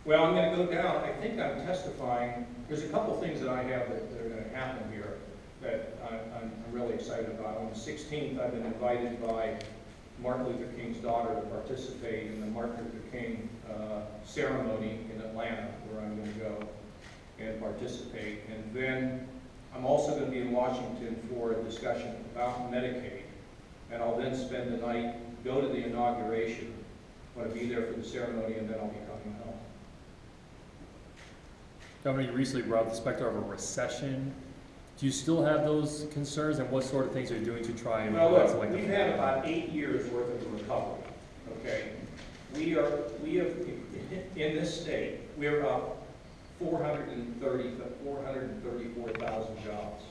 Well, I'm going to go down. I think I'm testifying. There's a couple things that I have that are going to happen here that I'm really excited about. On the 16th, I've been invited by Martin Luther King's daughter to participate in the Martin Luther King ceremony in Atlanta, where I'm going to go and participate. And then I'm also going to be in Washington for a discussion about Medicaid. And I'll then spend the night, go to the inauguration. I'm going to be there for the ceremony, and then I'll be coming home. Governor, you recently brought up the specter of a recession. Do you still have those concerns, and what sort of things are you doing to try and... Well, look, we've had about 8 years worth of recovery, okay? We have, in this state, we're up 434,000 jobs.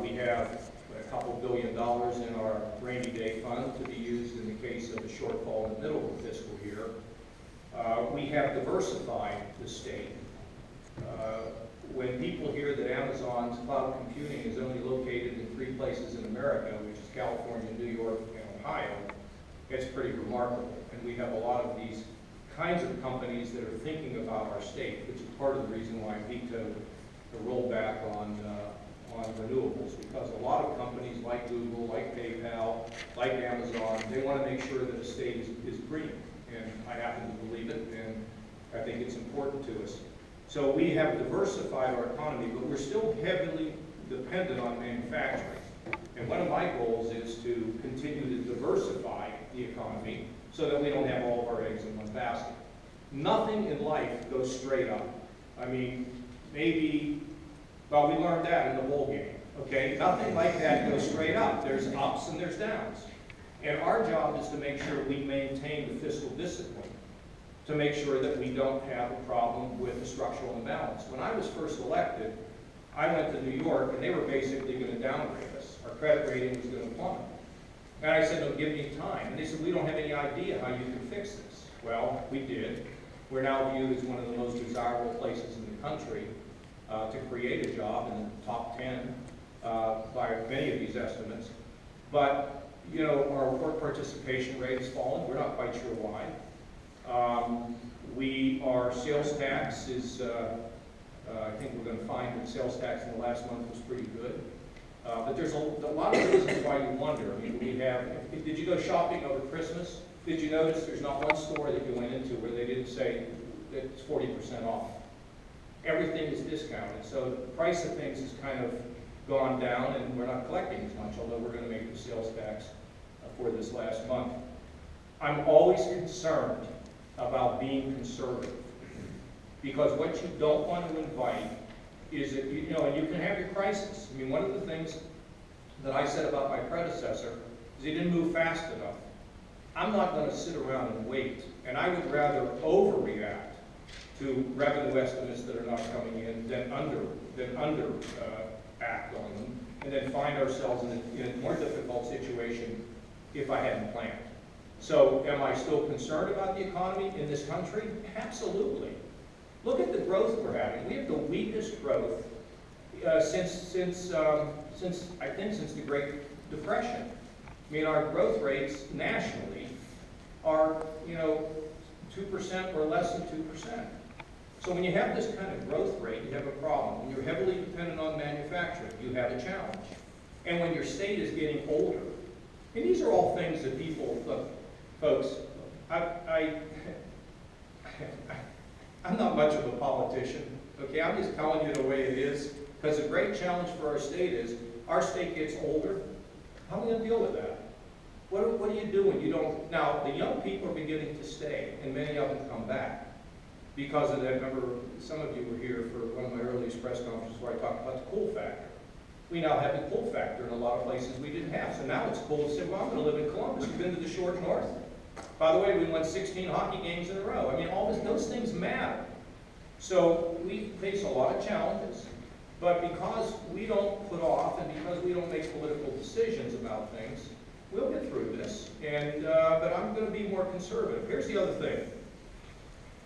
We have a couple $1 billion in our rainy day fund to be used in the case of a shortfall in the middle of the fiscal year. We have diversified the state. When people hear that Amazon's cloud computing is only located in 3 places in America, which is California, New York, and Ohio, it's pretty remarkable. And we have a lot of these kinds of companies that are thinking about our state, which is part of the reason why I vetoed the rollback on renewables, because a lot of companies like Google, like PayPal, like Amazon, they want to make sure that the state is green. And I happen to believe it, and I think it's important to us. So we have diversified our economy, but we're still heavily dependent on manufacturing. And one of my goals is to continue to diversify the economy so that we don't have all of our eggs in one basket. Nothing in life goes straight up. I mean, maybe, well, we learned that in the bowl game, okay? Nothing like that goes straight up. There's ups and there's downs. And our job is to make sure we maintain the fiscal discipline, to make sure that we don't have a problem with the structural imbalance. When I was first elected, I went to New York, and they were basically going to downgrade us. Our credit rating was going to plummet. And I said, no, give me time. And they said, we don't have any idea how you can fix this. Well, we did. We're now viewed as one of the most desirable places in the country to create a job, in the top 10 by many of these estimates. But, you know, our work participation rate has fallen. We're not quite sure why. Our sales tax is, I think we're going to find that sales tax in the last month was pretty good. But there's a lot of reasons why you wonder. I mean, we have, did you go shopping over Christmas? Did you notice there's not one store that you went into where they didn't say that it's 40% off? Everything is discounted. So the price of things has kind of gone down, and we're not collecting as much, although we're going to make the sales tax for this last month. I'm always concerned about being conservative, because what you don't want to invite is that, you know, and you can have your crisis. I mean, one of the things that I said about my predecessor is he didn't move fast enough. I'm not going to sit around and wait, and I would rather overreact to revenue estimates that are not coming in than act on them, and then find ourselves in a more difficult situation if I hadn't planned. So am I still concerned about the economy in this country? Absolutely. Look at the growth we're having. We have the weakest growth since the Great Depression. I mean, our growth rates nationally are, you know, 2% or less than 2%. So when you have this kind of growth rate, you have a problem. When you're heavily dependent on manufacturing, you have a challenge. And when your state is getting older, and these are all things that people, look, folks, I'm not much of a politician, okay? I'm just telling you the way it is, because the great challenge for our state is, our state gets older. How are we going to deal with that? What do you do when you don't? Now, the young people are beginning to stay, and many of them come back. Because of that, remember, some of you were here for one of my earliest press conferences where I talked about the cool factor. We now have the cool factor in a lot of places we didn't have. So now it's cool to say, well, I'm going to live in Columbus. You've been to the short north. By the way, we won 16 hockey games in a row. I mean, those things matter. So we face a lot of challenges. But because we don't put off and because we don't make political decisions about things, we'll get through this. And but I'm going to be more conservative. Here's the other thing.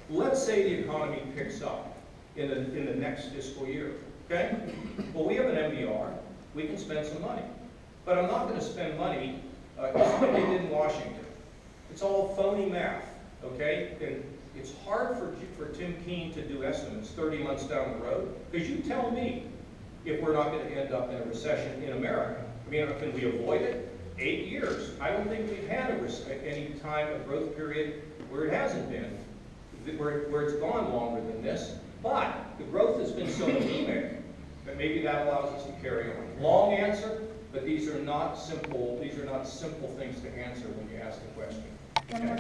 Let's say the economy picks up in the next fiscal year. Okay? Well, we have an MBR. We can spend some money. But I'm not going to spend money just like they did in Washington. It's all phony math, okay? And it's hard for Tim Keene to do estimates 30 months down the road, because you tell me if we're not going to end up in a recession in America. I mean, can we avoid it? 8 years. I don't think we've had any time, a growth period where it hasn't been, where it's gone longer than this. But the growth has been so anemic that maybe that allows us to carry on. Long answer, but these are not simple things to answer when you ask the question. One more